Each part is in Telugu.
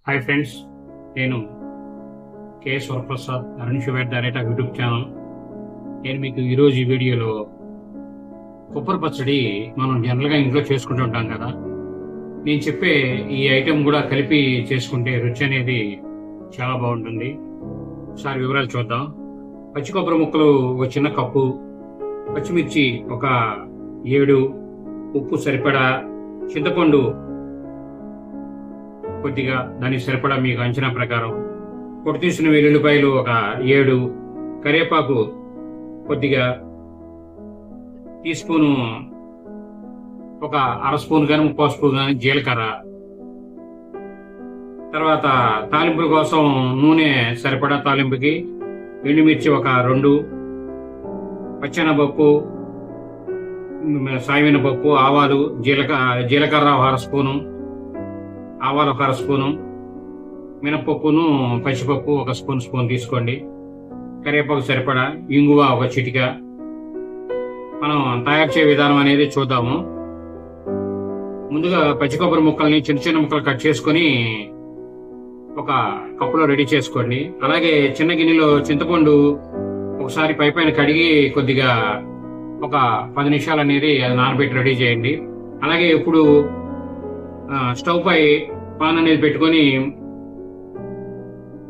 హాయ్ ఫ్రెండ్స్, నేను KS Varaprasad Arun direct YouTube channel. నేను మీకు ఈరోజు ఈ వీడియోలో కొబ్బరి పచ్చడి మనం జనరల్గా ఇంట్లో చేసుకుంటూ ఉంటాం కదా. నేను చెప్పే ఈ ఐటెం కూడా కలిపి చేసుకుంటే రుచి అనేది చాలా బాగుంటుంది. ఒకసారి వివరాలు చూద్దాం. పచ్చి కొబ్బరి ముక్కలు ఒక చిన్న కప్పు, పచ్చిమిర్చి ఒక 7, ఉప్పు సరిపడా, చింతపండు కొద్దిగా దానికి సరిపడా మీకు అంచనా ప్రకారం, పొట్టు తీసిన వెల్లుల్లిపాయలు ఒక 7, కరివేపాకు కొద్దిగా, టీ స్పూను ఒక 1/2 స్పూన్ కానీ 3/4 స్పూన్ కానీ జీలకర్ర, తర్వాత తాలింపుల కోసం నూనె సరిపడా తాలింపుకి, ఎండుమిర్చి ఒక 2, పచ్చెనపప్పు, సాయమినపప్పు, ఆవాలు, జీలకర్ర 1/2 స్పూను, ఆవాలు 1/2 స్పూను, మినపప్పును పచ్చిపప్పు 1 స్పూన్ తీసుకోండి. కరివేపాకు సరిపడా, ఇంగువ ఒక చిటిక. మనం తయారు చేసే విధానం అనేది చూద్దాము. ముందుగా పచ్చి కొబ్బరి ముక్కల్ని చిన్న చిన్న ముక్కలు కట్ చేసుకొని ఒక కప్పులో రెడీ చేసుకోండి. అలాగే చిన్న గిన్నెలో చింతపండు ఒకసారి పైన కడిగి కొద్దిగా ఒక 10 నిమిషాలు అనేది అది నానబెట్టి రెడీ చేయండి. అలాగే ఇప్పుడు స్టవ్ పై పాన్ అనేది పెట్టుకొని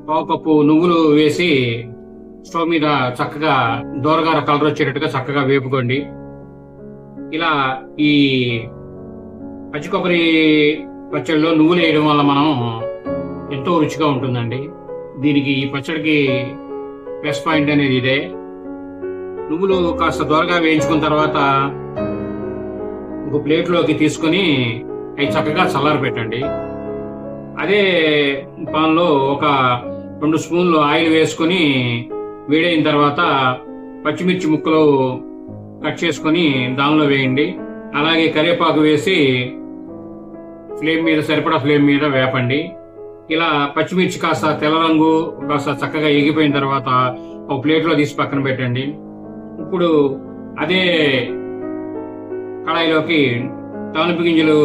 1/4 కప్పు నువ్వులు వేసి స్టవ్ మీద చక్కగా దోరగా కలర్ వచ్చేటట్టుగా చక్కగా వేపుకోండి. ఇలా ఈ పచ్చి కొబ్బరి పచ్చడిలో నువ్వులు వేయడం వల్ల మనం ఎంతో రుచిగా ఉంటుందండి. దీనికి ఈ పచ్చడికి ప్లస్ పాయింట్ అనేది ఇదే. నువ్వులు కాస్త దోరగా వేయించుకున్న తర్వాత ఒక ప్లేట్లోకి తీసుకొని అవి చక్కగా చల్లారి పెట్టండి. అదే పాన్లో ఒక 2 స్పూన్లు ఆయిల్ వేసుకొని వేడైన తర్వాత పచ్చిమిర్చి ముక్కలు కట్ చేసుకొని దానిలో వేయండి. అలాగే కరివేపాకు వేసి సరిపడా ఫ్లేమ్ మీద వేపండి. ఇలా పచ్చిమిర్చి కాస్త తెల్ల రంగు కాస్త చక్కగా ఎగిపోయిన తర్వాత ఒక ప్లేట్లో తీసి పక్కన పెట్టండి. ఇప్పుడు అదే కడాయిలోకి తాలింపు గింజలు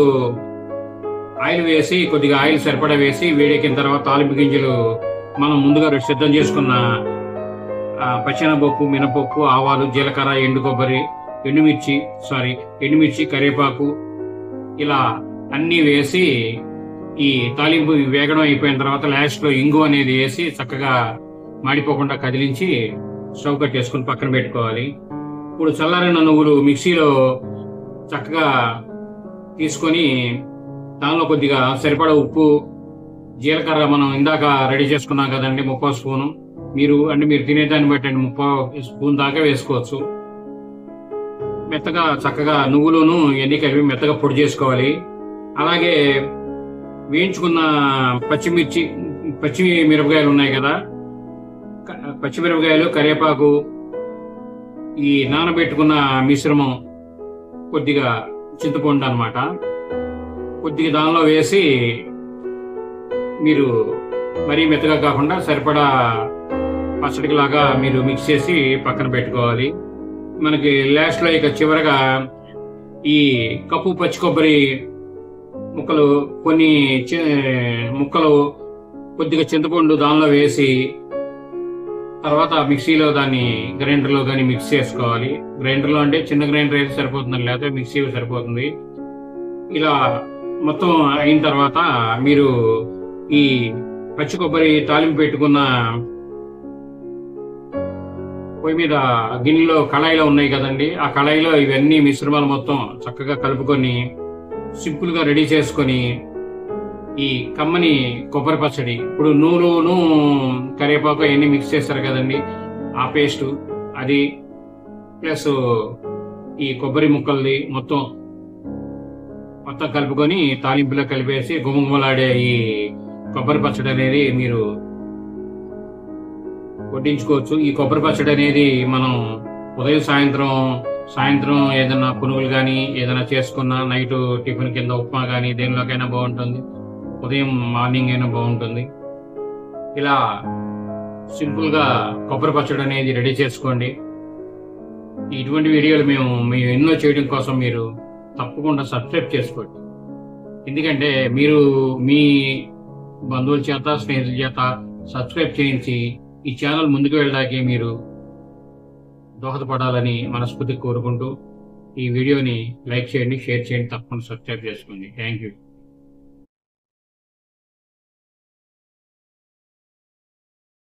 ఆయిల్ వేసి కొద్దిగా ఆయిల్ సరిపడా వేసి వేడెక్కిన తర్వాత తాలింపు గింజలు మనం ముందుగా సిద్ధం చేసుకున్న పచ్చెనపప్పు, మినపప్పు, ఆవాలు, జీలకర్ర, ఎండుమిర్చి, కరివేపాకు ఇలా అన్నీ వేసి ఈ తాలింపు వేగడం అయిపోయిన తర్వాత లాస్ట్ లో ఇంగు అనేది వేసి చక్కగా మాడిపోకుండా కదిలించి స్టవ్ కట్టేసుకుని పక్కన పెట్టుకోవాలి. ఇప్పుడు చల్లారిన నువ్వులు మిక్సీలో చక్కగా తీసుకొని దానిలో కొద్దిగా సరిపడా ఉప్పు, జీలకర్ర మనం ఇందాక రెడీ చేసుకున్నాం కదండి 3/4 స్పూను, మీరు తినేదాన్ని బట్టండి 3/4 స్పూన్ దాకా వేసుకోవచ్చు. మెత్తగా చక్కగా నువ్వులను ఎన్ని కలిపి మెత్తగా పొడి చేసుకోవాలి. అలాగే వేయించుకున్న పచ్చి మిరపకాయలు ఉన్నాయి కదా, పచ్చిమిరపకాయలు, కరివేపాకు, ఈ నానబెట్టుకున్న మిశ్రమం, కొద్దిగా చింతపండు అన్నమాట, కొద్దిగా దానిలో వేసి మీరు మరీ మెత్తగా కాకుండా సరిపడా పచ్చడికి లాగా మీరు మిక్స్ చేసి పక్కన పెట్టుకోవాలి. మనకి లాస్ట్ లో ఇక చివరగా ఈ కప్పు పచ్చి కొబ్బరి ముక్కలు కొన్ని ముక్కలు కొద్దిగా చింతపండు దానిలో వేసి తర్వాత మిక్సీలో దాన్ని గ్రైండర్లో కానీ మిక్స్ చేసుకోవాలి. గ్రైండర్లో అంటే చిన్న గ్రైండర్ అయితే సరిపోతుంది, లేకపోతే మిక్సీ సరిపోతుంది. ఇలా మొత్తం అయిన తర్వాత మీరు ఈ పచ్చి కొబ్బరి తాలింపు పెట్టుకున్న పొయ్యి మీద గిన్నెలో కళాయిలో ఉన్నాయి కదండి, ఆ కళాయిలో ఇవన్నీ మిశ్రమాలు మొత్తం చక్కగా కలుపుకొని సింపుల్ గా రెడీ చేసుకొని ఈ కమ్మని కొబ్బరి పచ్చడి, ఇప్పుడు నూనెను కరివేపాకు అవన్నీ మిక్స్ చేస్తారు కదండి, ఆ పేస్ట్ అది ప్లస్ ఈ కొబ్బరి ముక్కల్ని మొత్తం కలుపుకొని తాలింపులో కలిపేసి గుమగుమలాడే ఈ కొబ్బరి పచ్చడి అనేది మీరు వడ్డించుకోవచ్చు. ఈ కొబ్బరి పచ్చడి అనేది మనం ఉదయం సాయంత్రం ఏదైనా పునుగులు కానీ ఏదైనా చేసుకున్నా, నైట్ టిఫిన్ కింద ఉప్మా కానీ దేనిలోకైనా బాగుంటుంది, ఉదయం మార్నింగ్ అయినా బాగుంటుంది. ఇలా సింపుల్ గా కొబ్బరి పచ్చడి అనేది రెడీ చేసుకోండి. ఇటువంటి వీడియోలు మేము ఎన్నో చేయడం కోసం మీరు తప్పకుండా సబ్స్క్రైబ్ చేసుకోండి. ఎందుకంటే మీరు మీ బంధువుల చేత, స్నేహితుల చేత సబ్స్క్రైబ్ చేయించి ఈ ఛానల్ ముందుకు వెళ్ళడానికి మీరు దోహదపడాలని మనస్ఫూర్తిగా కోరుకుంటూ ఈ వీడియోని లైక్ చేయండి, షేర్ చేయండి, తప్పకుండా సబ్స్క్రైబ్ చేసుకోండి. Thank you.